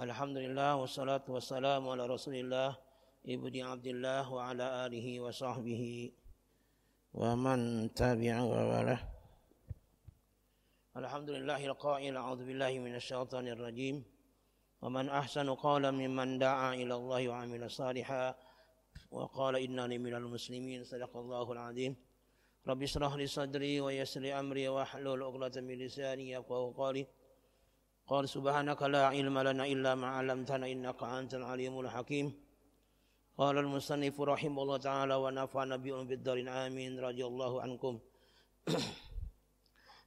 Alhamdulillah wassalatu wassalamu ala Rasulillah ibni Abdillah wa ala alihi wa sahbihi wa man tabi'a wa walah. Alhamdulillahil qa'il a'udzu billahi minasy syaithanir rajim. Wa man ahsanu qawlan mimman da'a ila Allah wa 'amila shalihan wa qala innani minal muslimin. Shadaqallahul 'azim. Rabbi shrah li sadri wa yassir li amri wa hlul 'uqdatam min lisani yafqahu qawli. Qala subhanaka la ilma lana illa ma 'allamtana innaka antal alimul hakim. Qala al-musannif rahimahullah ta'ala wa nafa'ana bi'um bid-darin amin radhiyallahu ankum.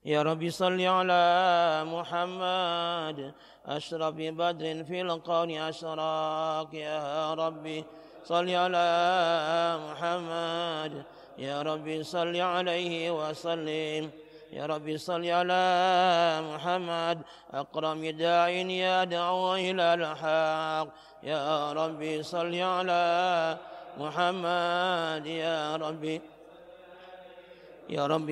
Ya Rabbi salli ala Muhammad ashrafi badrin fil qawni asrak. Ya Rabbi salli ala Muhammad. Ya Rabbi salli alaihi wa sallim. Ya Rabbi salli ala Muhammad akrami da'in ya da'wa ila al-haq. Ya Rabbi salli ala Muhammad. Ya Rabbi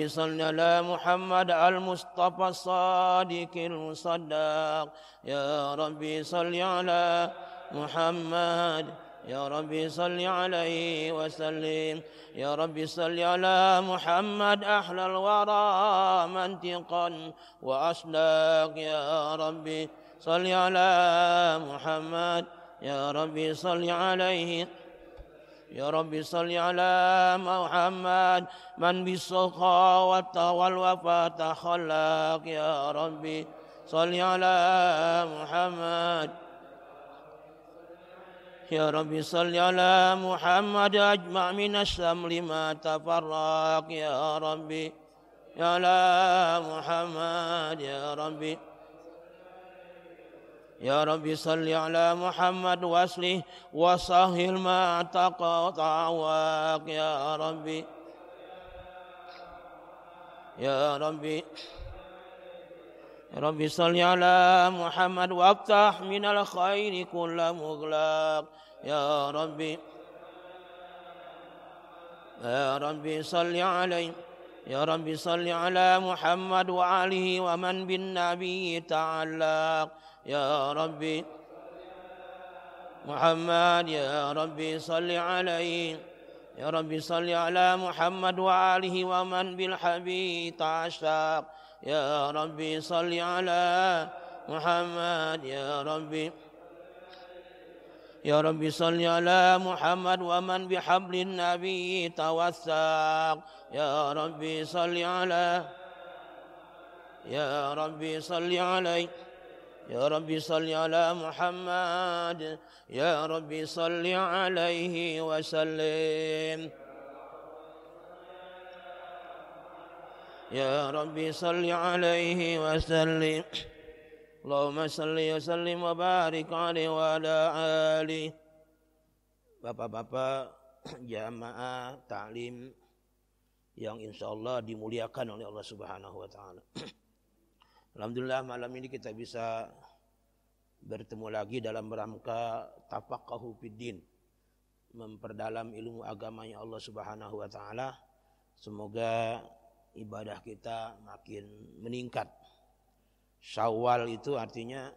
salli ala Muhammad al-Mustafa as-sadiqil musaddaq. Ya Rabbi salli ala Muhammad. Ya Rabbi salli alaihi wa sallim. Ya Rabbi salli ala Muhammad ahlal wara mantiqan wa asdaq. Ya Rabbi salli ala Muhammad. Ya Rabbi salli alaihi. Ya Rabbi salli ala Muhammad man bis-sakhawati wal wafati khallaq. Ya Rabbi salli ala Muhammad. Ya Rabbi salli ala Muhammad ajma' min asy-syamli ma tafarraq. Ya Rabbi ya ala Muhammad. Ya Rabbi salli ala Muhammad waslih wa sahhil ma taqata'awaq. Ya Rabbi salli ala Muhammad waftah minal khairi kulla mughlaq. Ya Rabbi salli alaihi. Ya Rabbi salli ala Muhammad wa alihi wa man bin nabiyyi ta'allaq. Ya Rabbi Muhammad. Ya Rabbi salli alaihi. Ya Rabbi salli ala Muhammad wa alihi wa man bil habib ta'ashaq. Ya Rabbi salli ala Muhammad. Ya Rabbi salli ala Muhammad wa man bihablin nabi tawassaq. Ya Rabbi salli ala. Ya Rabbi salli alaihi. Ya Rabbi salli ala Muhammad. Ya Rabbi salli alaihi wa sallim. Ya Rabbi salli alaihi wa sallim. Allahumma salli wa sallim wa barik alaihi wa ala alihi. Bapak-bapak jamaah ta'lim yang insyaallah dimuliakan oleh Allah Subhanahu wa taala. Alhamdulillah malam ini kita bisa bertemu lagi dalam rangka tafaqahu fiddin, memperdalam ilmu agamanya Allah Subhanahu wa taala. Semoga ibadah kita makin meningkat. Syawal itu artinya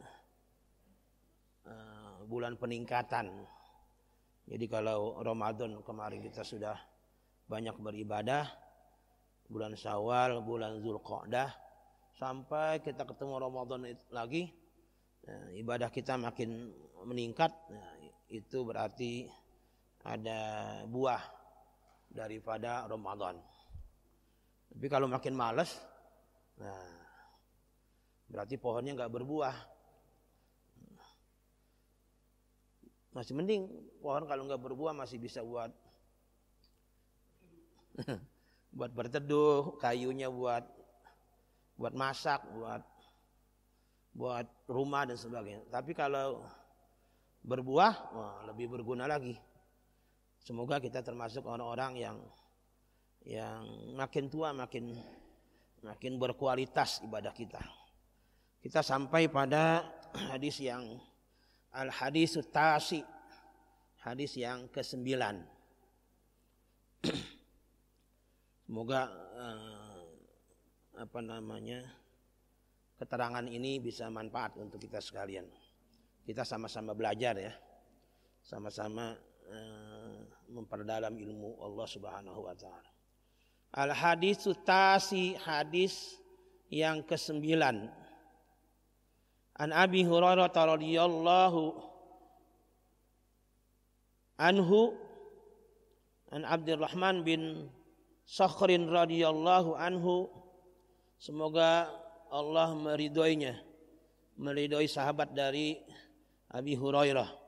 bulan peningkatan. Jadi kalau Ramadan kemarin kita sudah banyak beribadah, bulan Syawal, bulan Zulqa'dah, sampai kita ketemu Ramadan lagi, ibadah kita makin meningkat. Itu berarti ada buah daripada Ramadan. Tapi kalau makin malas, berarti pohonnya nggak berbuah. Masih mending pohon kalau nggak berbuah masih bisa buat berteduh, kayunya buat masak, buat rumah dan sebagainya. Tapi kalau berbuah, lebih berguna lagi. Semoga kita termasuk orang-orang yang makin tua makin berkualitas ibadah kita. Kita sampai pada hadis yang al-hadisut tasi, hadis yang ke-9. Semoga keterangan ini bisa manfaat untuk kita sekalian. kita sama-sama belajar ya, sama-sama memperdalam ilmu Allah Subhanahu wa taala. Al haditsu tasi, hadis yang ke-9. An Abi Hurairah radhiyallahu anhu an Abdurrahman bin Sakhrin radhiyallahu anhu, semoga Allah meridhoinya, meridhoi sahabat dari Abi Hurairah.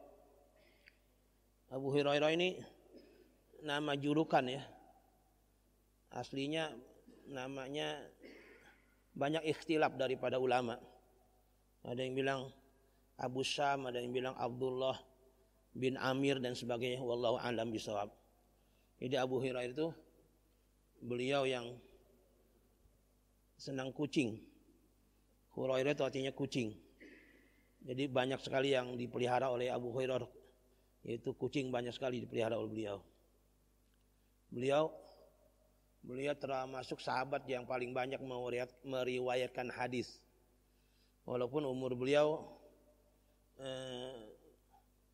Abu Hurairah ini nama julukan ya. Aslinya namanya banyak ikhtilaf daripada ulama. Ada yang bilang Abu Syam, ada yang bilang Abdullah bin Amir dan sebagainya. Wallahu a'lam bishawab. Jadi Abu Hurairah itu beliau yang senang kucing. Hurairah itu artinya kucing. Jadi banyak sekali yang dipelihara oleh Abu Hurairah. Yaitu kucing banyak sekali dipelihara oleh beliau. Beliau termasuk sahabat yang paling banyak meriwayatkan hadis. Walaupun umur beliau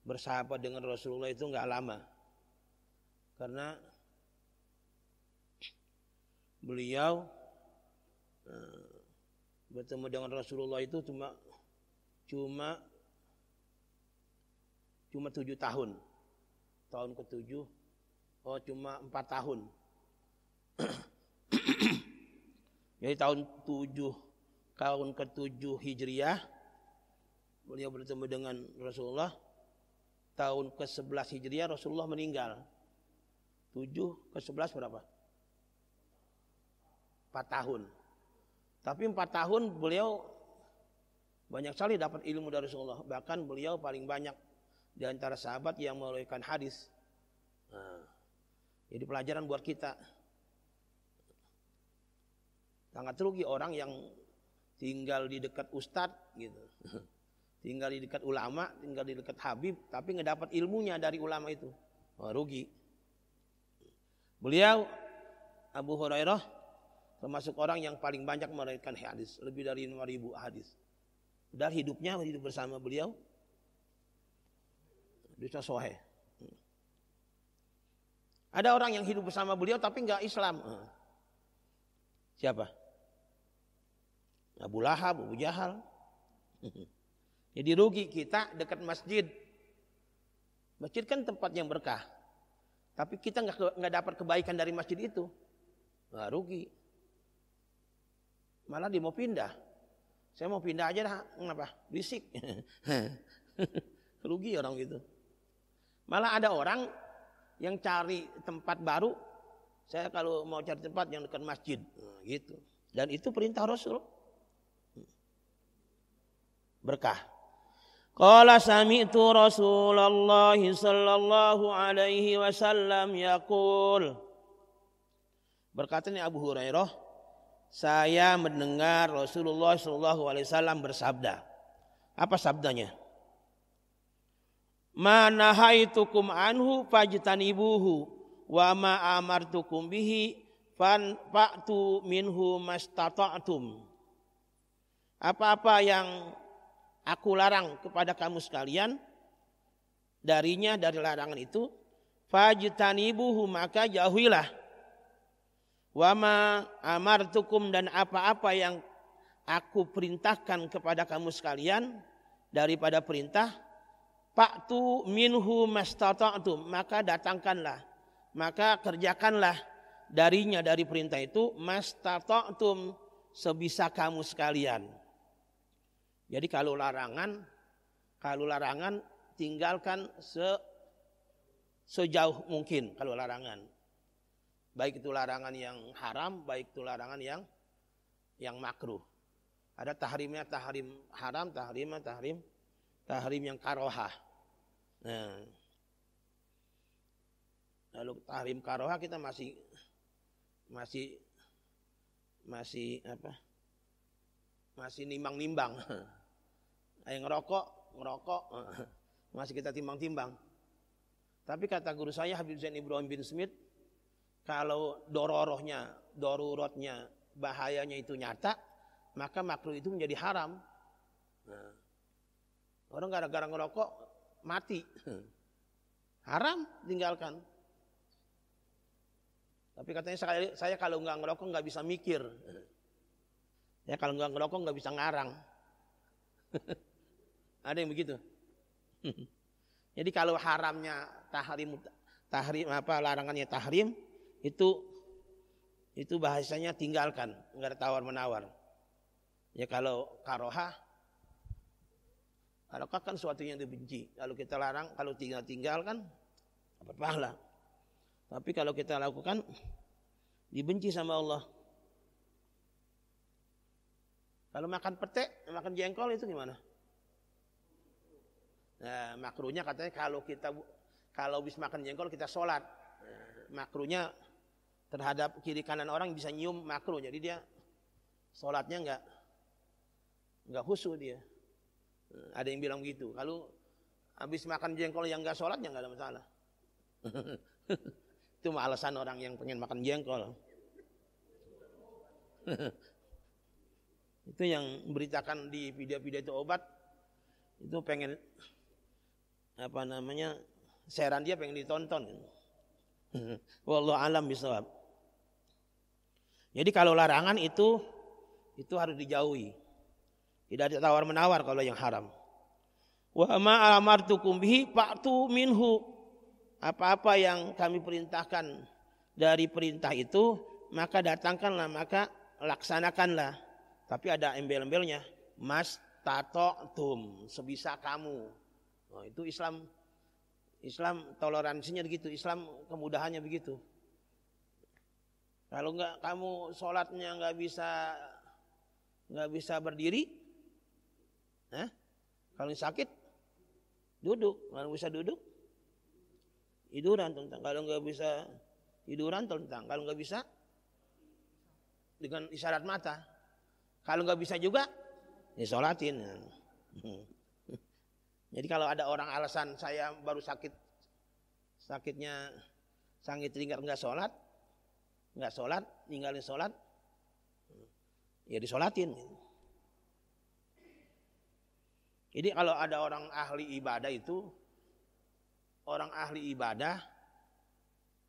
bersahabat dengan Rasulullah itu enggak lama. Karena beliau bertemu dengan Rasulullah itu cuma 7 tahun. Tahun ke-7, cuma 4 tahun. Jadi tahun ke-7 Hijriah beliau bertemu dengan Rasulullah. Tahun ke-11 Hijriah Rasulullah meninggal. 7 ke-11 berapa? 4 tahun. Tapi 4 tahun beliau banyak sekali dapat ilmu dari Rasulullah. Bahkan beliau paling banyak di antara sahabat yang meriwayatkan hadis. Jadi pelajaran buat kita. Sangat rugi orang yang tinggal di dekat ustadz gitu. Tinggal di dekat ulama, tinggal di dekat habib, tapi ngedapat ilmunya dari ulama itu. Rugi. Beliau Abu Hurairah termasuk orang yang paling banyak meriwayatkan hadis, lebih dari 5.000 hadis. Dan hidupnya hidup bersama beliau bisa sahih. Ada orang yang hidup bersama beliau tapi enggak Islam. Siapa? Abu Lahab, Abu Jahal. Jadi rugi kita dekat masjid. Masjid kan tempat yang berkah. Tapi kita enggak dapat kebaikan dari masjid itu. Rugi. Malah dia mau pindah. Saya mau pindah aja dah. Kenapa? Berisik. Rugi orang gitu. Malah ada orang yang cari tempat baru. Saya kalau mau cari tempat yang dekat masjid. Gitu. Dan itu perintah Rasul. Berkah. Qala sami'tu Rasulullah sallallahu alaihi wasallam yaqul. Berkata nih Abu Hurairah, saya mendengar Rasulullah sallallahu alaihi wasallam bersabda. Apa sabdanya? Ma nahaitukum anhu fajtanibuhu wa ma amartukum bihi fa'tu minhu mastata'tum. Apa-apa yang aku larang kepada kamu sekalian darinya, dari larangan itu, fajtanibuhu, maka jauhilah. Wa ma amartukum, dan apa-apa yang aku perintahkan kepada kamu sekalian daripada perintah, fa'tu minhu mastata'tum, maka datangkanlah, maka kerjakanlah darinya, dari perintah itu, mastata'tum, sebisa kamu sekalian. Jadi kalau larangan tinggalkan sejauh mungkin kalau larangan. Baik itu larangan yang haram, baik itu larangan yang makruh. Ada tahrimnya, tahrim haram, tahrim yang karohah. Nah, lalu tahrim karohah kita masih nimbang-nimbang. Yang ngerokok masih kita timbang-timbang. Tapi kata guru saya Habib Zain Ibrahim bin Smith, kalau daruratnya, bahayanya itu nyata, maka makruh itu menjadi haram. Orang gara-gara ngerokok mati. Haram tinggalkan. Tapi katanya saya kalau nggak ngerokok nggak bisa mikir. Ya kalau nggak ngerokok nggak bisa ngarang. Ada yang begitu. Jadi kalau haramnya tahrim larangannya tahrim itu bahasanya tinggalkan, nggak ada tawar menawar. Ya kalau karohah kan suatu yang dibenci. Kalau kita larang, kalau tinggal kan dapat pahala. Tapi kalau kita lakukan dibenci sama Allah. Kalau makan pete, makan jengkol itu gimana? Nah, makruhnya katanya kalau habis makan jengkol kita sholat. Nah, makruhnya terhadap kiri kanan orang bisa nyium makruh. Jadi dia sholatnya nggak khusyuk dia. Ada yang bilang gitu. Kalau habis makan jengkol yang nggak sholat ya nggak ada masalah. Itu alasan orang yang pengen makan jengkol. Itu yang beritakan di video-video itu obat. Itu pengen seran dia pengen ditonton. Wallahu alam bisawab. Jadi kalau larangan itu harus dijauhi. Tidak ada tawar menawar kalau yang haram. Wa ma amartukum bihi fa'tu minhu. Apa-apa yang kami perintahkan dari perintah itu, maka datangkanlah, maka laksanakanlah. Tapi ada embel-embelnya, mas tata'tum, sebisa kamu. Nah, itu Islam toleransinya begitu, Islam kemudahannya begitu. Kalau enggak kamu sholatnya nggak bisa berdiri, kalau sakit duduk, kalau bisa duduk tiduran tentang, kalau nggak bisa tiduran tentang, kalau nggak bisa dengan isyarat mata, kalau nggak bisa juga ya sholatin. Jadi kalau ada orang alasan saya baru sakitnya sangat ringan nggak sholat, ninggalin sholat, ya disolatin. Jadi kalau ada orang ahli ibadah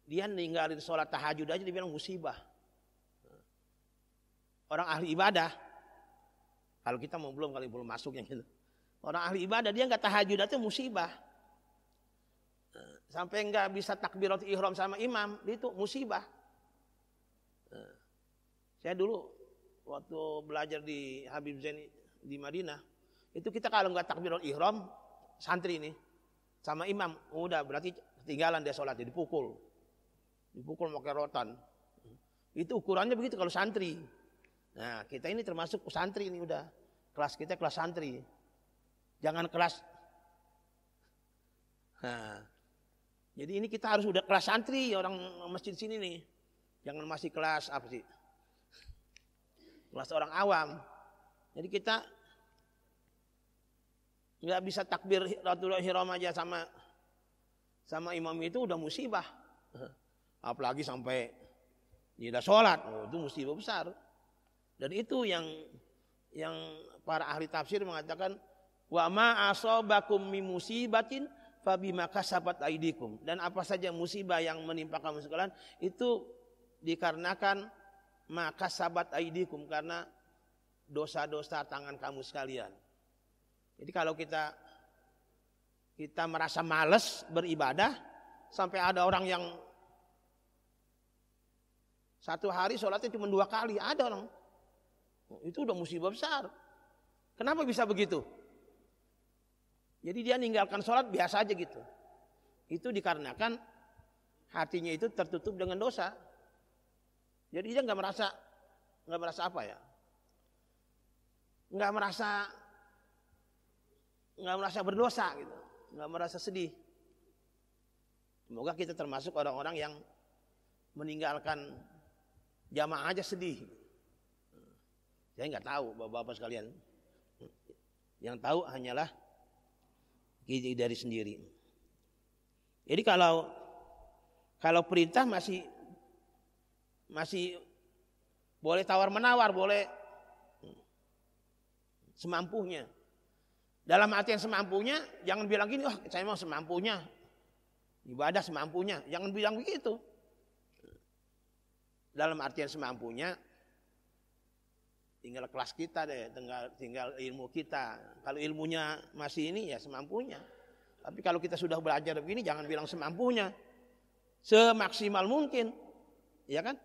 dia ninggalin sholat tahajud aja dibilang musibah. Orang ahli ibadah, kalau kita belum masuk yang gitu. Orang ahli ibadah dia nggak tahajud itu musibah. Sampai nggak bisa takbiratul ihram sama imam, itu musibah. Saya dulu waktu belajar di Habib Zain di Madinah, itu kita kalau nggak takbiratul ihram, santri nih sama imam, udah berarti ketinggalan dia sholat, dipukul pakai rotan. Itu ukurannya begitu kalau santri. Nah kita ini termasuk santri ini, udah kelas kita kelas santri, jangan kelas. Nah, jadi ini kita harus udah kelas santri orang masjid sini nih, jangan masih kelas apa sih? Kelas orang awam. Jadi kita nggak bisa takbiratul ihram aja sama imam itu udah musibah. Apalagi sampai tidak sholat, itu musibah besar. Dan itu yang para ahli tafsir mengatakan wa ma asabakum min musibatin fabima kasabat aidikum. Dan apa saja musibah yang menimpa kamu sekalian itu dikarenakan maka sabat aidikum, karena dosa-dosa tangan kamu sekalian. Jadi kalau kita merasa malas beribadah, sampai ada orang yang satu hari sholatnya cuma 2 kali, ada orang. Itu udah musibah besar. Kenapa bisa begitu? Jadi dia ninggalkan sholat biasa aja gitu. Itu dikarenakan hatinya itu tertutup dengan dosa. Jadi dia nggak merasa apa ya? Nggak merasa berdosa gitu, nggak merasa sedih. Semoga kita termasuk orang-orang yang meninggalkan jamaah aja sedih. Saya nggak tahu bapak-bapak sekalian. Yang tahu hanyalah diri dari sendiri. Jadi kalau perintah masih boleh tawar menawar, boleh semampunya. Dalam artian semampunya, jangan bilang gini, oh saya mau semampunya. Ibadah semampunya, jangan bilang begitu. Dalam artian semampunya, tinggal kelas kita deh, tinggal ilmu kita. Kalau ilmunya masih ini ya semampunya. Tapi kalau kita sudah belajar begini, jangan bilang semampunya. Semaksimal mungkin. Ya kan?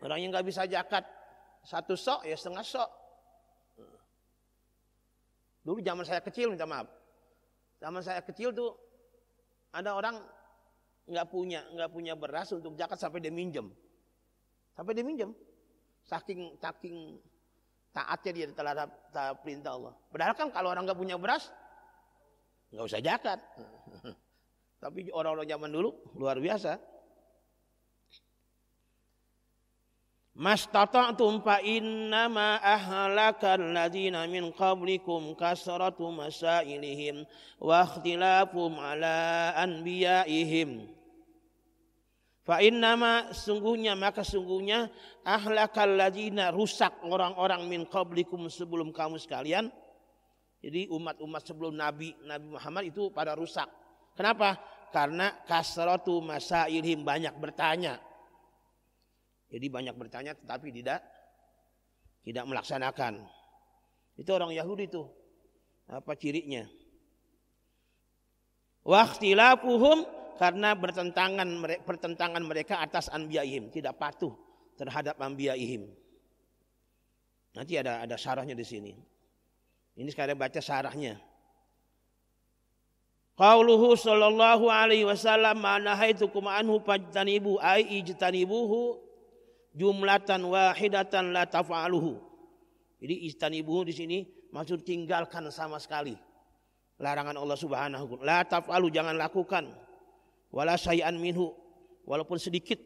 Orang yang nggak bisa zakat 1 sok ya setengah sok. Dulu zaman saya kecil, minta maaf. Zaman saya kecil tuh ada orang nggak punya beras untuk zakat sampai dia minjem. Sampai dia minjem. Saking taatnya dia terhadap perintah Allah. Padahal kan kalau orang nggak punya beras nggak usah zakat. Tapi orang-orang zaman dulu luar biasa. Mastata'tum fa innama ahlakal ladzina min qablikum kasratu masailihim wa ikhtilafum ala anbiya'ihim. Fa innama sungguhnya ahlakal ladzina rusak orang-orang min qablikum sebelum kamu sekalian. Jadi umat-umat sebelum Nabi Muhammad itu pada rusak. Kenapa? Karena kasratu masailihim, banyak bertanya. Jadi banyak bertanya tetapi tidak melaksanakan. Itu orang Yahudi tuh. Apa cirinya? Wa ikhtilafuhum, karena pertentangan mereka atas anbiyaihim, tidak patuh terhadap anbiyaihim. Nanti ada syarahnya di sini. Ini sekarang baca syarahnya. Qauluhu sallallahu alaihi wasallam ma nahaitukum anhu fajtanibu ai ijtanibuhu jumlatan wahidatan la taf'aluhu. Jadi ijtanibuhu di sini maksud tinggalkan sama sekali. Larangan Allah Subhanahu wa taala. La taf'alu, jangan lakukan. Wala syai'an minhu, walaupun sedikit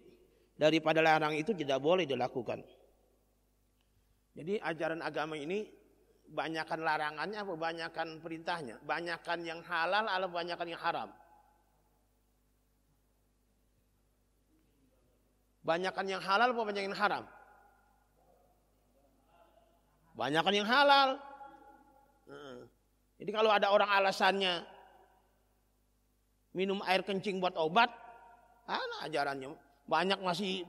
daripada larang itu tidak boleh dilakukan. Jadi ajaran agama ini banyakan larangannya apa banyakan perintahnya? Banyakan yang halal atau banyakan yang haram? Banyakan yang halal apa banyakan yang haram? Banyakan yang halal. Jadi kalau ada orang alasannya minum air kencing buat obat, ajarannya banyak masih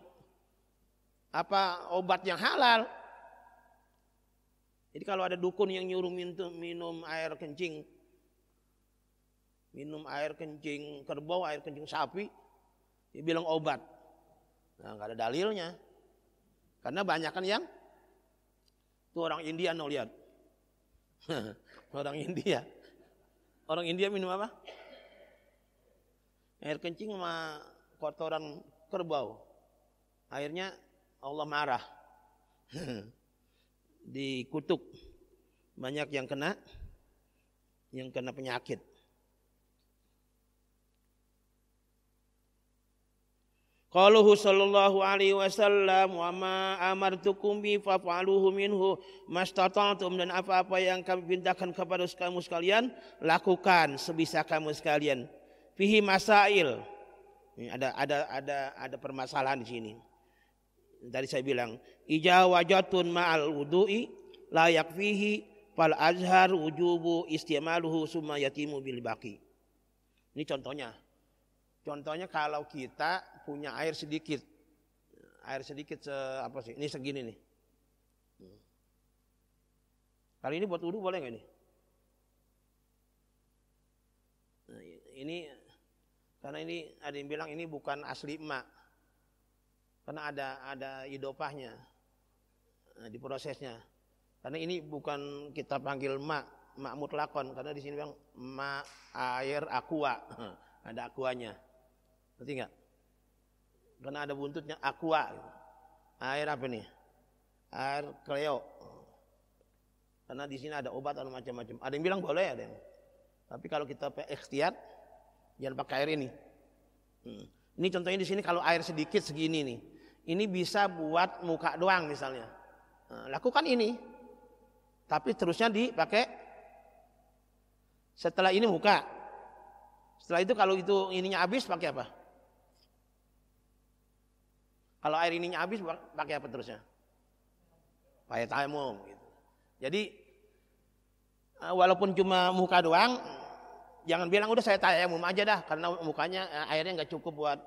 obat yang halal. Jadi kalau ada dukun yang nyuruh minum air kencing kerbau, air kencing sapi, dia bilang obat. Nah, nggak ada dalilnya. Karena banyakan yang itu orang India, no lihat. Orang India minum apa? Air kencing sama kotoran kerbau. Akhirnya Allah marah. Dikutuk. Banyak yang kena penyakit. Qaluhu sallallahu alaihi wasallam wa ma amartukum bi fa'aluhu minhu mastata'tum, dan apa-apa yang kami perintahkan kepada kamu sekalian lakukan sebisa kamu sekalian. Fihi masail. Ini ada permasalahan di sini. Tadi saya bilang ijawajatun ma'al wudu'i la yakfihi fal azhar wujubu istimaluhu summa yatimu bil baqi. Ini contohnya. Contohnya kalau kita punya air sedikit ini segini nih. Kali ini buat wudu boleh nggak ini? Nah, ini karena ini ada yang bilang ini bukan asli emak, karena ada idopahnya di prosesnya. Karena ini bukan kita panggil mak mutlakon, karena di sini bilang mak air aqua, ada aquanya. Ngerti nggak? Karena ada buntutnya aqua. Air apa nih? Air Cleo. Karena di sini ada obat atau macam-macam. Ada yang bilang boleh, ada yang. Tapi kalau kita ikhtiar, jangan pakai air ini. Ini contohnya di sini kalau air sedikit segini nih. Ini bisa buat muka doang misalnya. Nah, lakukan ini. Tapi terusnya dipakai. Setelah ini muka. Setelah itu kalau ininya habis pakai apa? Kalau air ininya habis pakai apa terusnya? Pakai tayamum gitu. Jadi walaupun cuma muka doang, jangan bilang udah saya tayamum aja dah karena mukanya airnya nggak cukup buat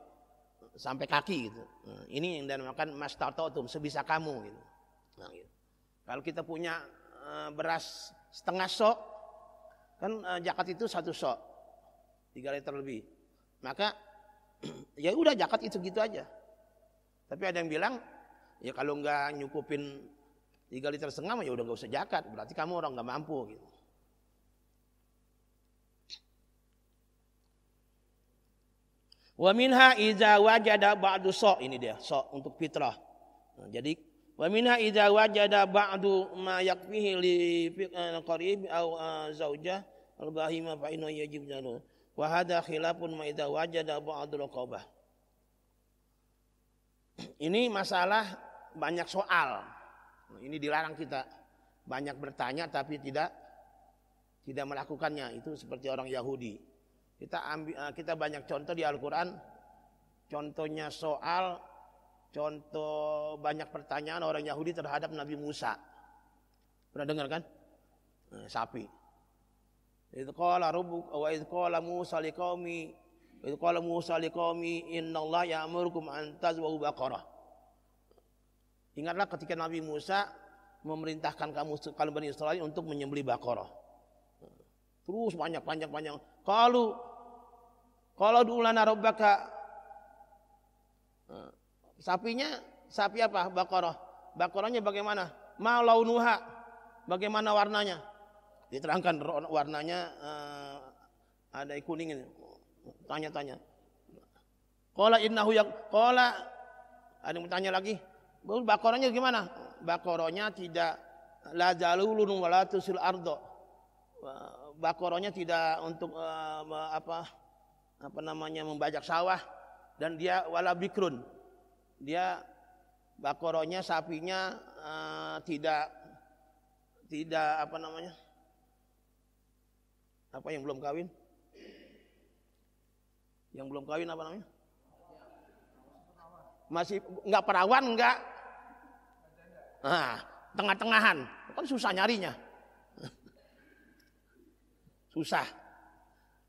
sampai kaki gitu. Ini yang dinamakan mastata'tum, sebisa kamu gitu. Nah, gitu. Kalau kita punya beras setengah sok, kan zakat itu 1 sok, 3 liter lebih. Maka ya udah zakat itu gitu aja. Tapi ada yang bilang ya kalau nggak nyukupin 3 liter setengah ya udah nggak usah zakat, berarti kamu orang nggak mampu gitu. Wa minha idza wajada ba'du sok, ini dia sok untuk fitrah. Nah, jadi wa minha idza wajada ba'du ma yakfihi li qarib au zaujah al-bahima fa inna yajib janu. Wa hadha khilafun ma idza wajada ba'du raqabah. Ini masalah banyak soal. Nah, ini dilarang kita banyak bertanya tapi tidak melakukannya. Itu seperti orang Yahudi. Kita banyak contoh di Al-Quran. Contohnya soal, contoh banyak pertanyaan orang Yahudi terhadap Nabi Musa. Pernah dengar kan? Sapi. Idh qala rabbuka wa idh qala Musa liqaumi innallaha ya'murukum an tazbahu baqarah. Ingatlah ketika Nabi Musa memerintahkan kamu Bani Israil untuk menyembelih baqarah. Terus banyak. Kalau diulana rabbaka, sapi apa? Baqarah. Baqarahnya bagaimana? Ma launuha, bagaimana warnanya? Diterangkan warnanya ada kuning ini. Tanya-tanya. Qala innahu qala, ada yang bertanya lagi. Baqarahnya gimana? Baqarahnya tidak la zalulun wala tusil ardo. Baqarahnya tidak untuk membajak sawah, dan dia wala bikrun. Dia baqarahnya, sapinya tidak yang belum kawin. Yang belum kawin apa namanya? Masih enggak perawan, enggak. Nah, tengah-tengahan. Kan susah nyarinya. Susah.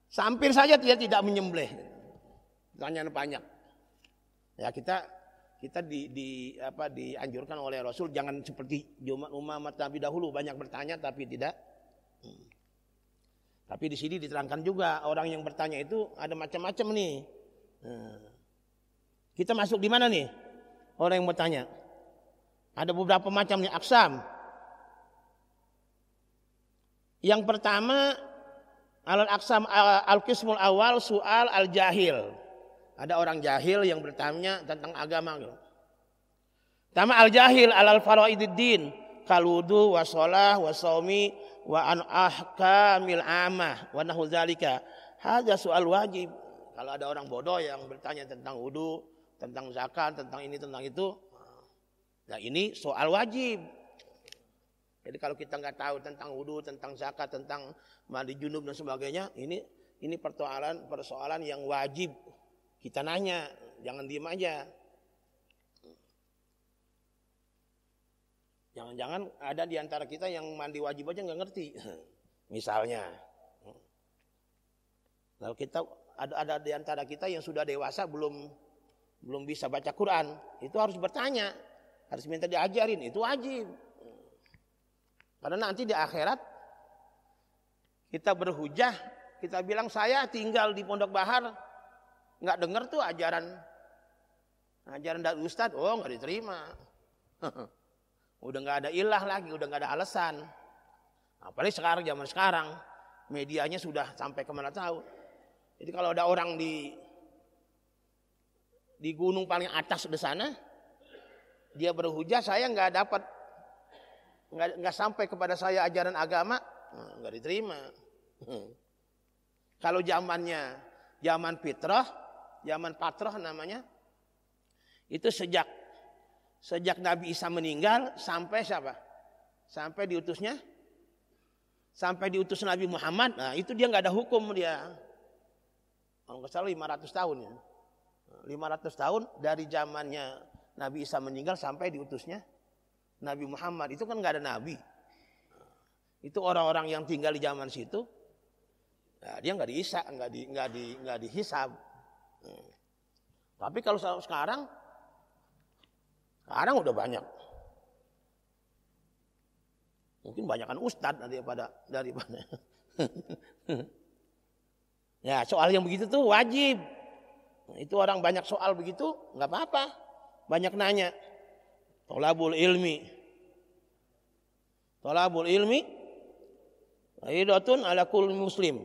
Sampir saja dia tidak menyembelih. Pertanyaan banyak. Ya kita dianjurkan oleh Rasul jangan seperti umat Nabi dahulu banyak bertanya tapi tidak. Tapi di sini diterangkan juga orang yang bertanya itu ada macam-macam nih. Kita masuk di mana nih? Orang yang bertanya. Ada beberapa macam nih aksam. Yang pertama al-aqsam al-qismul awal soal al-jahil. Ada orang jahil yang bertanya tentang agama. Pertama al-jahil alal faraididdin kaludu wa shalah wa shaumi wa an ahkamil amah wa nahu dzalika. Hadza soal wajib. Kalau ada orang bodoh yang bertanya tentang wudu, tentang zakat, tentang ini, tentang itu, nah ini soal wajib. Jadi kalau kita nggak tahu tentang wudu, tentang zakat, tentang mandi junub dan sebagainya, ini persoalan yang wajib kita nanya, jangan diem aja. Jangan-jangan ada di antara kita yang mandi wajib aja nggak ngerti, misalnya. Lalu kita ada di antara kita yang sudah dewasa belum bisa baca Quran, itu harus bertanya, harus minta diajarin, itu wajib. Karena nanti di akhirat kita berhujah, kita bilang saya tinggal di Pondok Bahar, nggak dengar tuh ajaran dari Ustadz, oh nggak diterima. Udah nggak ada ilah lagi, udah nggak ada alasan. Apalagi zaman sekarang, medianya sudah sampai kemana tahu. Jadi kalau ada orang di gunung paling atas di sana, dia berhujah, saya nggak sampai kepada saya ajaran agama, nggak diterima. Kalau zaman fitrah, zaman patrah namanya, itu sejak Nabi Isa meninggal sampai siapa? Sampai diutus Nabi Muhammad. Nah itu dia nggak ada hukum dia. Kalau nggak salah 500 tahun ya. 500 tahun dari zamannya Nabi Isa meninggal sampai diutusnya Nabi Muhammad. Itu kan nggak ada nabi. Itu orang-orang yang tinggal di zaman situ, ya dia nggak dihisab. Tapi kalau sekarang udah banyak. Mungkin banyakan ustadz daripada. Ya soal yang begitu tuh wajib. Itu orang banyak soal begitu, nggak apa-apa. Banyak nanya. Tolabul ilmi. Aidatun ala kulli muslim.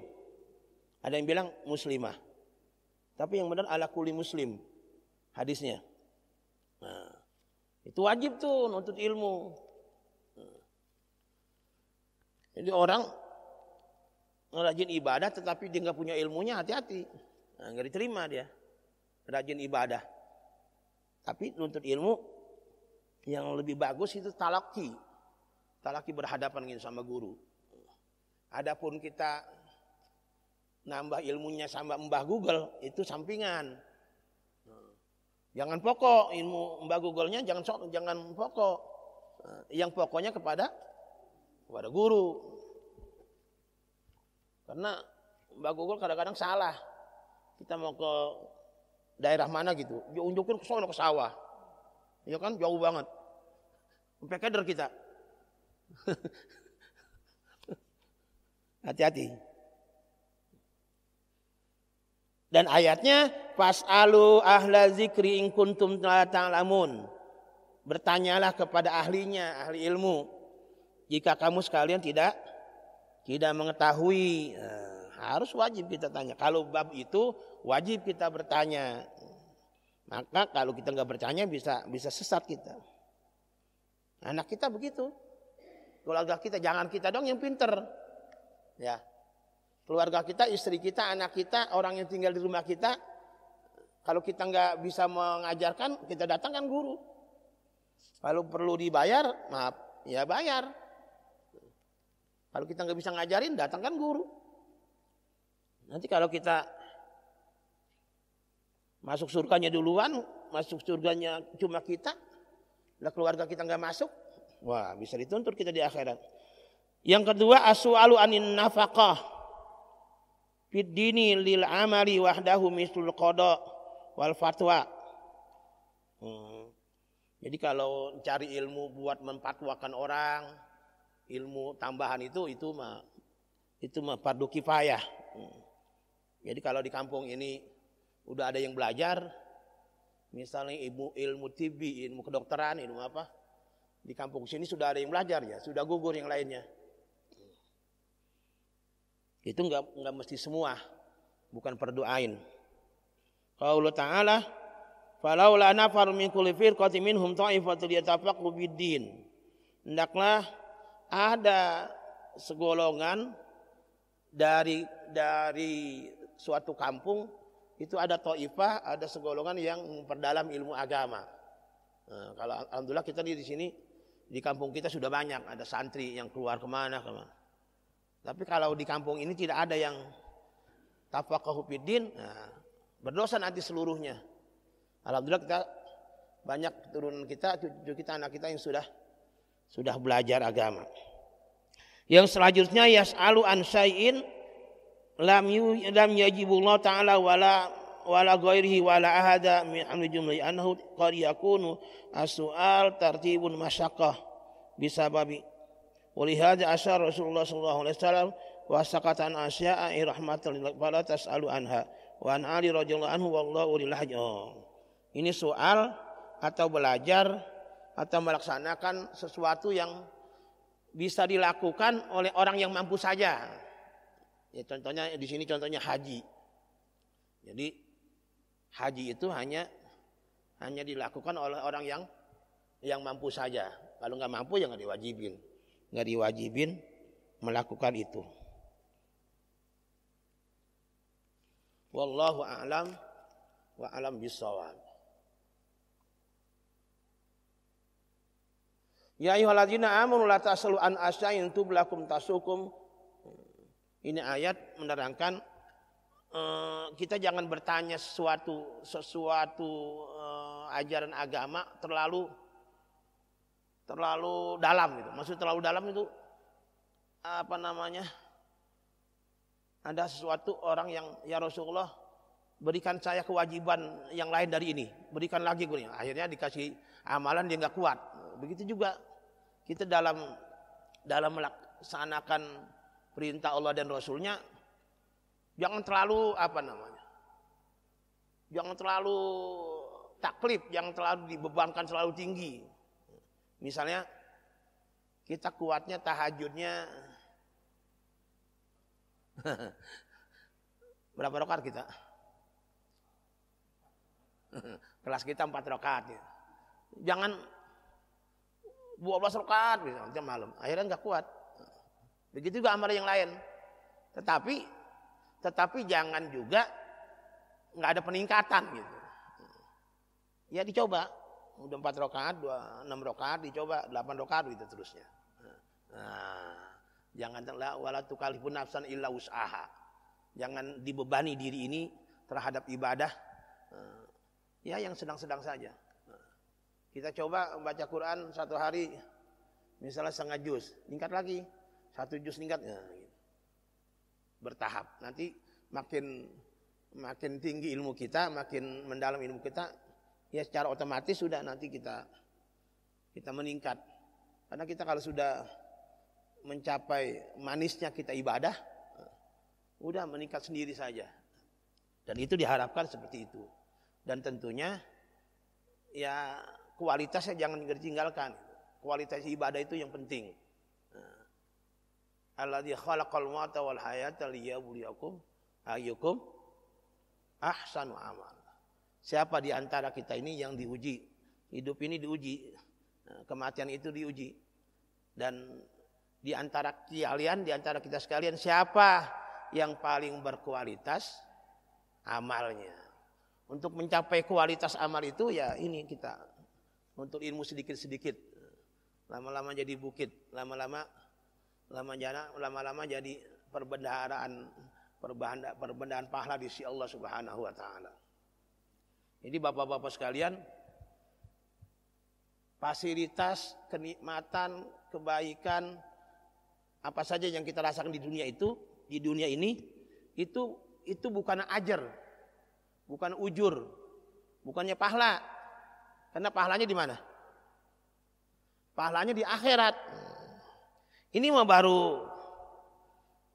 Ada yang bilang muslimah. Tapi yang benar ala kulli muslim. Hadisnya. Nah, itu wajib tuh nuntut ilmu. Jadi orang rajin ibadah tetapi dia nggak punya ilmunya, hati-hati. Nah, nggak diterima dia. Rajin ibadah. Tapi nuntut ilmu yang lebih bagus itu talaki. Talaki berhadapan gitu sama guru. Adapun kita nambah ilmunya sama Mbah Google itu sampingan. Jangan pokok ilmu Mbah Google-nya jangan pokok. Yang pokoknya kepada guru. Karena Mbah Google kadang-kadang salah. Kita mau ke daerah mana gitu, dia unjukin ke sono ke sawah. Ya kan jauh banget. Sampai keder kita. Hati-hati. Dan ayatnya fas'alu ahla zikri in kuntum la ta'lamun. Bertanyalah kepada ahlinya, ahli ilmu. Jika kamu sekalian tidak mengetahui, harus wajib kita tanya. Kalau bab itu wajib kita bertanya. Maka kalau kita nggak bertanya bisa sesat kita. Anak kita begitu. Keluarga kita, jangan kita dong yang pinter. Ya. Keluarga kita, istri kita, anak kita, orang yang tinggal di rumah kita, kalau kita nggak bisa mengajarkan, kita datangkan guru. Kalau perlu dibayar, maaf, ya bayar. Kalau kita nggak bisa ngajarin, datangkan guru. Nanti kalau kita masuk surganya duluan, masuk surganya cuma kita, lah keluarga kita nggak masuk, wah bisa dituntut kita di akhirat. Yang kedua, as-su'alu anin nafaqah fid dini lil amali wahdahu mislul qada wal fatwa. Jadi kalau cari ilmu buat memfatwakan orang, ilmu tambahan itu mah fardu kifayah. Jadi kalau di kampung ini udah ada yang belajar, misalnya ilmu tibi, ilmu kedokteran, ilmu apa, di kampung sini sudah ada yang belajar ya, sudah gugur yang lainnya. Itu enggak mesti semua, bukan fardu ain. Qaulullah ta'ala, falaula nafaru min kulli firqatin minhum ta'ifatun yatafaqahu bid-din. Hendaklah ada segolongan dari suatu kampung itu ada taifah, ada segolongan yang memperdalam ilmu agama. Nah, kalau alhamdulillah kita di sini di kampung kita sudah banyak, ada santri yang keluar kemana. Tapi kalau di kampung ini tidak ada yang tafaqahu fiddin, nah, berdosa nanti seluruhnya. Alhamdulillah kita banyak keturunan kita, cucu kita, anak kita yang sudah belajar agama. Yang selanjutnya yas'alu an syai'in lam yajibullah ta'ala wala ghairihi wala ahada min amri jumlahi annahu qad yakunu as-su'al tartibun masyaqqah bisababi walihada asyara Rasulullah sallallahu alaihi wasallam wa sakatan asya'a rahmatan fala tas'alu anha wa an Ali radhiyallahu anhu wallahu lil hajj. Ini soal atau belajar atau melaksanakan sesuatu yang bisa dilakukan oleh orang yang mampu saja. Ya, contohnya di sini contohnya haji. Jadi haji itu hanya dilakukan oleh orang yang mampu saja. Kalau nggak mampu ya nggak diwajibin melakukan itu. Wallahu a'lam wa a'lam bissawab. Ya ayyuhalladzina amanu la tas'alu an asya'in tublakum tasukum. Ini ayat menerangkan kita jangan bertanya sesuatu ajaran agama terlalu dalam gitu. Maksud terlalu dalam itu apa namanya, ada sesuatu orang yang, ya Rasulullah, berikan saya kewajiban yang lain dari ini, berikan lagi gue. Akhirnya dikasih amalan, dia nggak kuat. Begitu juga kita dalam melaksanakan perintah Allah dan Rasulnya, jangan terlalu apa namanya, jangan terlalu taklif, jangan terlalu dibebankan terlalu tinggi. Misalnya kita kuatnya tahajudnya berapa rakaat kita? Kelas kita 4 rakaat ya. Jangan 12 rakaat misalnya malam, akhirnya nggak kuat. Begitu juga amal yang lain. Tetapi jangan juga nggak ada peningkatan gitu. Ya dicoba, udah 4 rakaat, 6 rakaat, dicoba 8 rakaat gitu terusnya. Nah, jangan wala tukallifun nafsan illa wus'aha. Jangan dibebani diri ini terhadap ibadah. Ya yang sedang-sedang saja. Kita coba baca Quran 1 hari, misalnya setengah juz, meningkat lagi, 1 juz meningkat, ya, gitu. Bertahap. Nanti makin tinggi ilmu kita, makin mendalam ilmu kita, ya secara otomatis sudah nanti kita meningkat. Karena kita kalau sudah mencapai manisnya kita ibadah, udah meningkat sendiri saja. Dan itu diharapkan seperti itu. Dan tentunya ya kualitasnya jangan ditinggalkan. Kualitas ibadah itu yang penting. Alladzi khalaqal mauta wal hayata liyabluwakum ayyukum ahsanu amal. Siapa di antara kita ini yang diuji? Hidup ini diuji. Kematian itu diuji. Dan di antara kalian, di antara kita sekalian, siapa yang paling berkualitas amalnya? Untuk mencapai kualitas amal itu ya ini kita untuk ilmu sedikit-sedikit, lama-lama jadi bukit, lama-lama jadi perbendaharaan pahala di sisi Allah Subhanahu wa taala. Jadi bapak-bapak sekalian, fasilitas, kenikmatan, kebaikan apa saja yang kita rasakan di dunia ini itu bukan ajar. Bukan ujur, bukannya pahala. Karena pahalanya di mana? Pahalanya di akhirat. Ini mah baru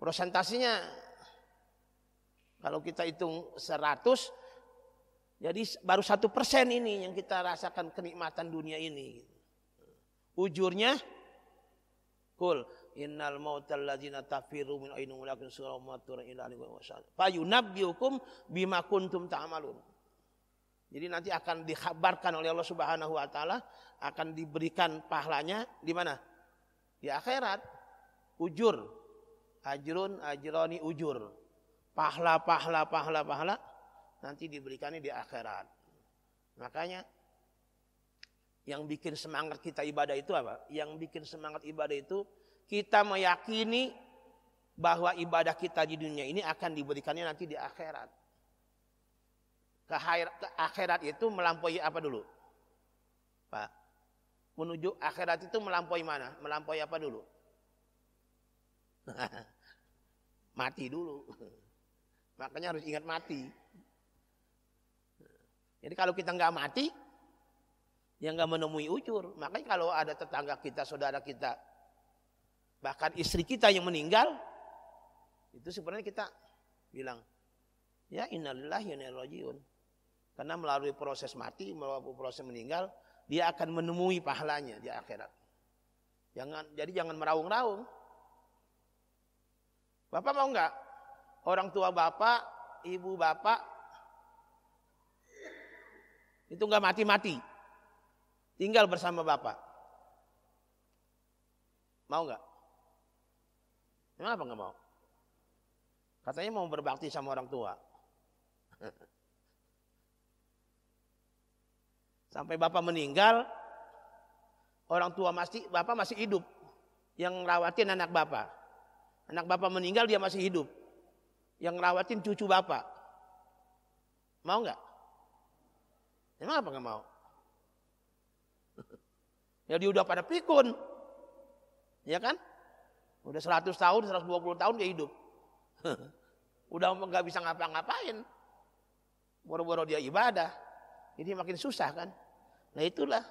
prosentasinya. Kalau kita hitung 100, jadi baru 1% ini yang kita rasakan kenikmatan dunia ini. Ujurnya, kul innal mautal ladzina tafiru min ainum lakin suramatun ila alihi wasallam fayunabbiukum bima kuntum ta'malun. Jadi nanti akan dikhabarkan oleh Allah Subhanahu wa taala, akan diberikan pahalanya di mana? Di akhirat. Ujur, ajrun ajroni ujur. Pahala nanti diberikannya di akhirat. Makanya yang bikin semangat kita ibadah itu apa? Yang bikin semangat ibadah itu kita meyakini bahwa ibadah kita di dunia ini akan diberikannya nanti di akhirat. Ke akhirat itu melampaui apa dulu? Pak, menuju akhirat itu melampaui mana? Melampaui apa dulu? Mati dulu. Makanya harus ingat mati. Jadi kalau kita nggak mati, ya nggak menemui ujur. Makanya kalau ada tetangga kita, saudara kita, bahkan istri kita yang meninggal, itu sebenarnya kita bilang, ya innalillahi wa inna ilaihi rajiun. Karena melalui proses mati, melalui proses meninggal, dia akan menemui pahalanya di akhirat. Jadi jangan meraung-raung. Bapak mau enggak? Orang tua bapak, ibu bapak, itu enggak mati-mati. Tinggal bersama bapak. Mau enggak? Kenapa enggak mau? Katanya mau berbakti sama orang tua. Sampai bapak meninggal, orang tua bapak masih hidup. Yang ngerawatin anak bapak. Anak bapak meninggal, dia masih hidup. Yang ngerawatin cucu bapak. Mau nggak? Emang apa nggak mau? Ya dia udah pada pikun. Ya kan? Udah 100 tahun, 120 tahun dia hidup. Udah nggak bisa ngapa-ngapain. Boro-boro dia ibadah. Jadi makin susah kan. Nah itulah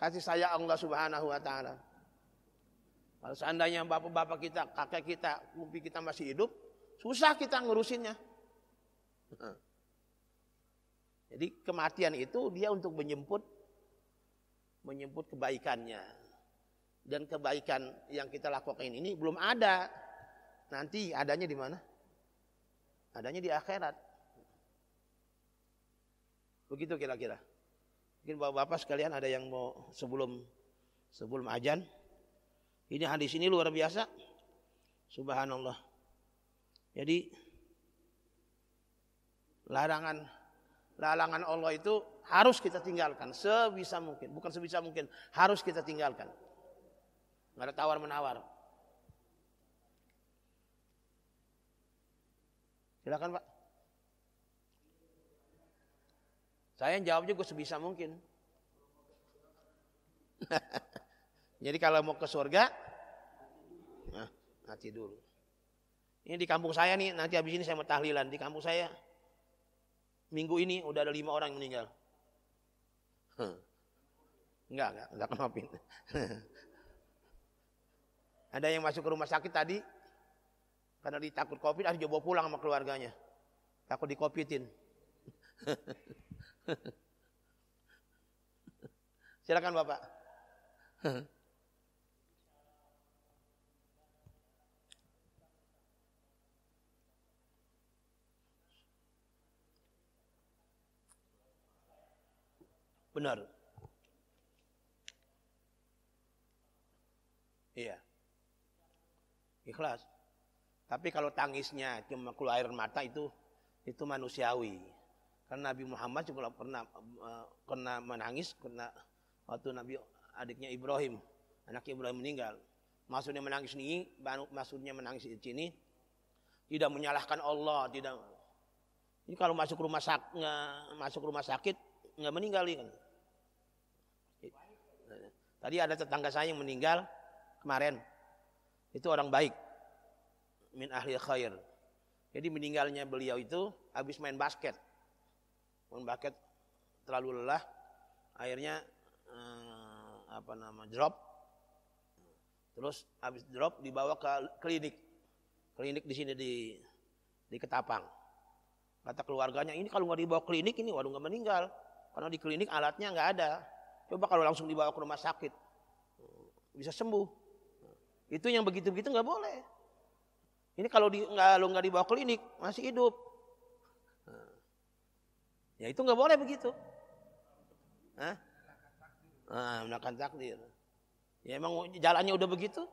kasih sayang Allah Subhanahu wa ta'ala. Kalau seandainya bapak-bapak kita, kakek kita, kumpi kita masih hidup, susah kita ngurusinnya. Jadi kematian itu dia untuk menjemput kebaikannya. Dan kebaikan yang kita lakukan ini belum ada. Nanti adanya di mana? Adanya di akhirat. Begitu kira-kira. Mungkin bapak-bapak sekalian ada yang mau sebelum azan. Ini hadis ini luar biasa. Subhanallah. Jadi larangan Allah itu harus kita tinggalkan sebisa mungkin. Bukan sebisa mungkin, harus kita tinggalkan. Nggak ada tawar-menawar. Silakan Pak. Saya jawab juga sebisa mungkin. Jadi kalau mau ke surga, mati dulu. Ini di kampung saya nih, nanti habis ini saya mau tahlilan. Di kampung saya, minggu ini udah ada 5 orang yang meninggal. Enggak kenopin. Ada yang masuk ke rumah sakit tadi, karena ditakut COVID, harus dibawa pulang sama keluarganya. Takut di-covidin. Silakan Bapak. Benar. Iya. Ikhlas. Tapi kalau tangisnya cuma keluar air mata itu manusiawi. Karena Nabi Muhammad juga pernah menangis karena waktu adiknya Ibrahim, anaknya Ibrahim meninggal. Maksudnya menangis di sini tidak menyalahkan Allah, tidak. Ini kalau masuk rumah sakit nggak meninggal kan. Tadi ada tetangga saya yang meninggal kemarin. Itu orang baik. Min ahli khair. Jadi meninggalnya beliau itu habis main basket. Main basket terlalu lelah. Akhirnya drop. Terus habis drop dibawa ke klinik. Klinik di sini di Ketapang. Kata keluarganya, ini kalau nggak dibawa klinik ini waduh nggak meninggal. Karena di klinik alatnya nggak ada. Coba kalau langsung dibawa ke rumah sakit, bisa sembuh. Itu yang begitu-begitu nggak boleh. Ini kalau nggak dibawa klinik masih hidup. Ya itu nggak boleh begitu. Menakan takdir. Ya emang jalannya udah begitu.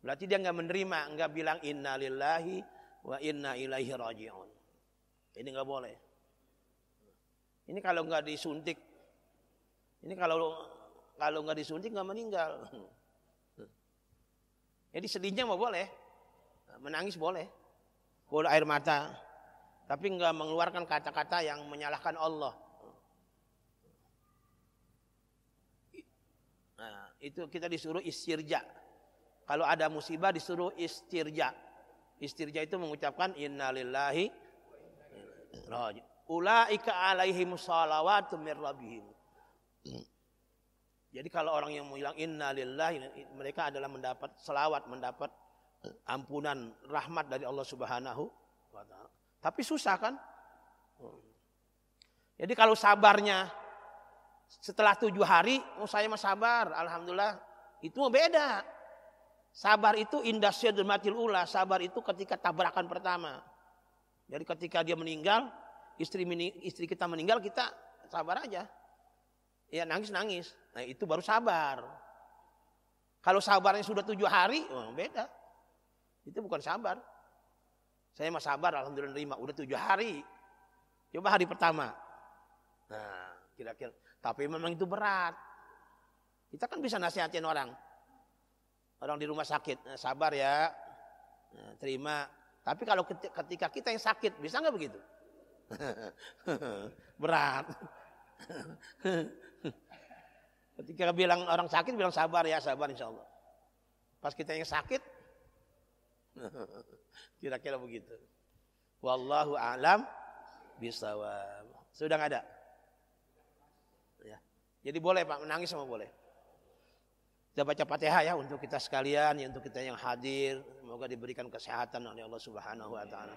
Berarti dia nggak menerima, nggak bilang inna lillahi wa inna ilaihi raji'un. Ini nggak boleh. Ini kalau nggak disuntik, kalau nggak disuntik nggak meninggal. Jadi sedihnya mau boleh, menangis boleh, boleh air mata, tapi nggak mengeluarkan kata-kata yang menyalahkan Allah. Nah, itu kita disuruh istirja. Kalau ada musibah disuruh istirja. Istirja itu mengucapkan innalillahi raji. Ulaika alaihim shalawatu mir rabbihim. Jadi kalau orang yang bilang innalillahi, mereka adalah mendapat selawat, mendapat ampunan, rahmat dari Allah Subhanahu wa ta'ala. Tapi susah kan? Jadi kalau sabarnya setelah 7 hari, saya mah sabar, alhamdulillah, itu mah beda. Sabar itu indah syadmatil ula, sabar itu ketika tabrakan pertama. Jadi ketika dia meninggal, istri kita meninggal, kita sabar aja. Ya nangis-nangis. Nah itu baru sabar. Kalau sabarnya sudah 7 hari, beda. Itu bukan sabar. Saya mah sabar, alhamdulillah nerima. Udah 7 hari. Coba hari pertama. Nah kira-kira. Tapi memang itu berat. Kita kan bisa nasihatin orang. Orang di rumah sakit, sabar ya, terima. Tapi kalau ketika kita yang sakit, bisa nggak begitu? Berat. Ketika bilang orang sakit, bilang sabar ya, sabar insya Allah. Pas kita yang sakit, kira-kira begitu. Wallahu a'lam bishawab. Sudah nggak ada? Ya. Jadi boleh Pak, menangis sama boleh. Kita baca Fatihah ya untuk kita sekalian, ya, untuk kita yang hadir. Semoga diberikan kesehatan oleh Allah Subhanahu wa taala.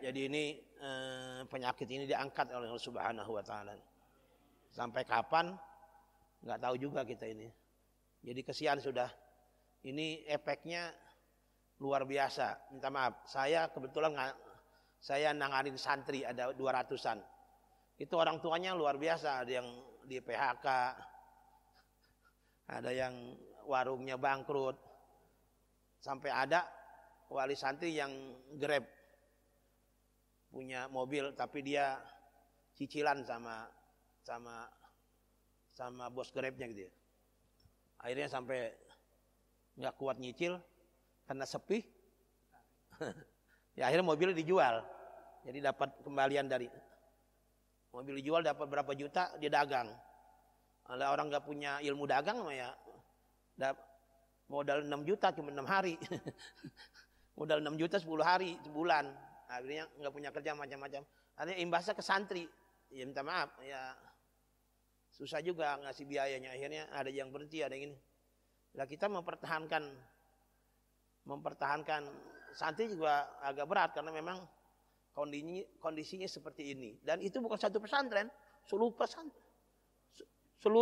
Jadi ini penyakit ini diangkat oleh Allah Subhanahu wa taala. Sampai kapan? Nggak tahu juga kita ini. Jadi kesian sudah. Ini efeknya luar biasa. Minta maaf, saya kebetulan saya nanganin santri ada 200-an. Itu orang tuanya luar biasa, ada yang di PHK, ada yang warungnya bangkrut. Sampai ada wali santri yang Grab, punya mobil tapi dia cicilan sama bos Grabnya gitu ya. Akhirnya sampai nggak kuat nyicil karena sepi. Ya akhirnya mobil dijual. Jadi dapat kembalian dari mobil dijual, dapat berapa juta, dia dagang. Kalau orang nggak punya ilmu dagang ya modal 6 juta cuma 6 hari. Modal 6 juta 10 hari, sebulan. Akhirnya nggak punya kerja macam-macam. Akhirnya imbasnya ke santri. Ya minta maaf, ya susah juga ngasih biayanya. Akhirnya ada yang berhenti, ada yang ini. Lah kita mempertahankan santri juga agak berat karena memang kondisinya seperti ini. Dan itu bukan satu pesantren, seluruh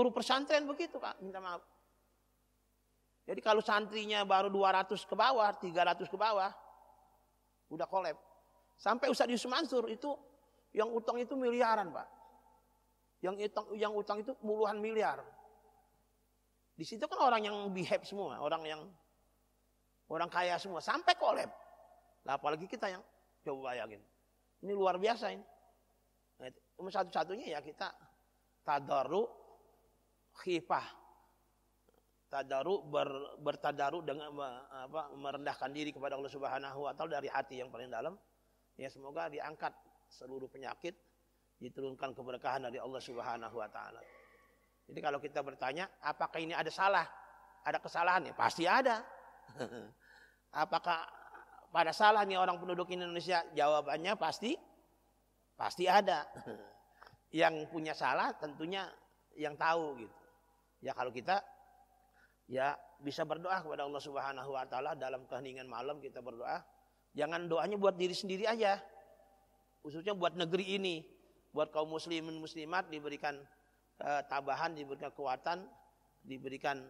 pesantren begitu Pak, minta maaf. Jadi kalau santrinya baru 200 ke bawah, 300 ke bawah, udah kolab. Sampai Ustadz Yusuf Mansur itu yang utang itu miliaran Pak. Yang utang itu puluhan miliar. Di situ kan orang yang behave semua, orang kaya semua, sampai kolab. Lah apalagi kita yang coba bayangin. Ini luar biasa ini. Nah, satu-satunya ya kita tadarru khifah. Tadarru bertadarru dengan merendahkan diri kepada Allah Subhanahu wa taala dari hati yang paling dalam. Ya semoga diangkat seluruh penyakit, diturunkan keberkahan dari Allah Subhanahu wa taala. Jadi kalau kita bertanya, apakah ini ada salah? Ada kesalahan ya? Pasti ada. Apakah pada salah nih orang penduduk Indonesia? Jawabannya pasti ada. Yang punya salah tentunya yang tahu gitu. Ya kalau kita ya bisa berdoa kepada Allah Subhanahu wa taala dalam keheningan malam, kita berdoa. Jangan doanya buat diri sendiri aja. Khususnya buat negeri ini, buat kaum muslimin muslimat diberikan tabahan, diberikan kekuatan, diberikan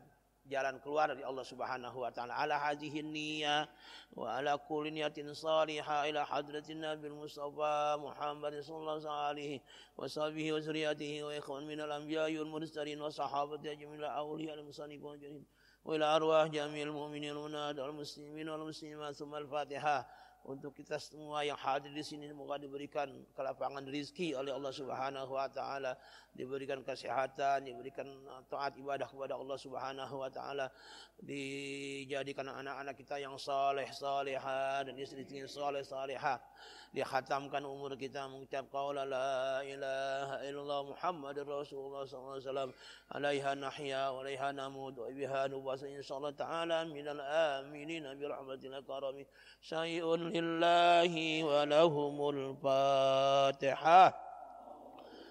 jalan keluar dari Allah Subhanahu wa taala. Ala hadhihi niyyah wa ala kulli niyatin salihah ila hadratin Nabil Mustafa Muhammad sallallahu alaihi wa sahbihi wa zuriyatihi wa ikhwan minal anbiya'i wal mursalin wa sahabati ajma'in awliya al musannif wa jarin wa ila arwah jami'il mu'minin wal muslimin wal muslimat. Tsumma al-Fatihah. Untuk kita semua yang hadir di sini semoga diberikan kelapangan rezeki oleh Allah Subhanahu wa taala, diberikan kesehatan, diberikan taat ibadah kepada Allah Subhanahu wa taala, dijadikan anak-anak kita yang saleh salihah dan istri-istri saleh salihah, dikhatamkan umur kita mengucap qaula la ilaha illallah Muhammadur Rasulullah sallallahu alaihi wasallam, alaiha nahya wa alaiha namut wa biha nubasa insyaallah taala minal aminin bi rahmatil karim. Syai'un lillahi wa lahumul Fatihah.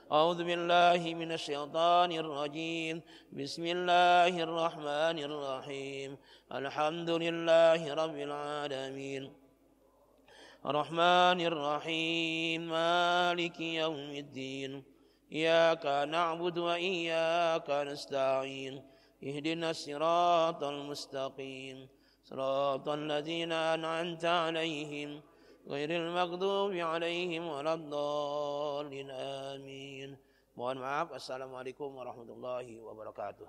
A'udzu billahi minasy syaithanir rajim. Bismillahirrahmanirrahim. Alhamdulillahi rabbil alamin. Arrahmanir rahim. Maliki yaumiddin. Iyyaka na'budu wa iyyaka nasta'in. Ihdinas siratal mustaqim. صراط الذين أنعمت عليهم غير المغضوب عليهم ولا الضالين آمين. Mohon maaf. Assalamualaikum warahmatullahi wabarakatuh.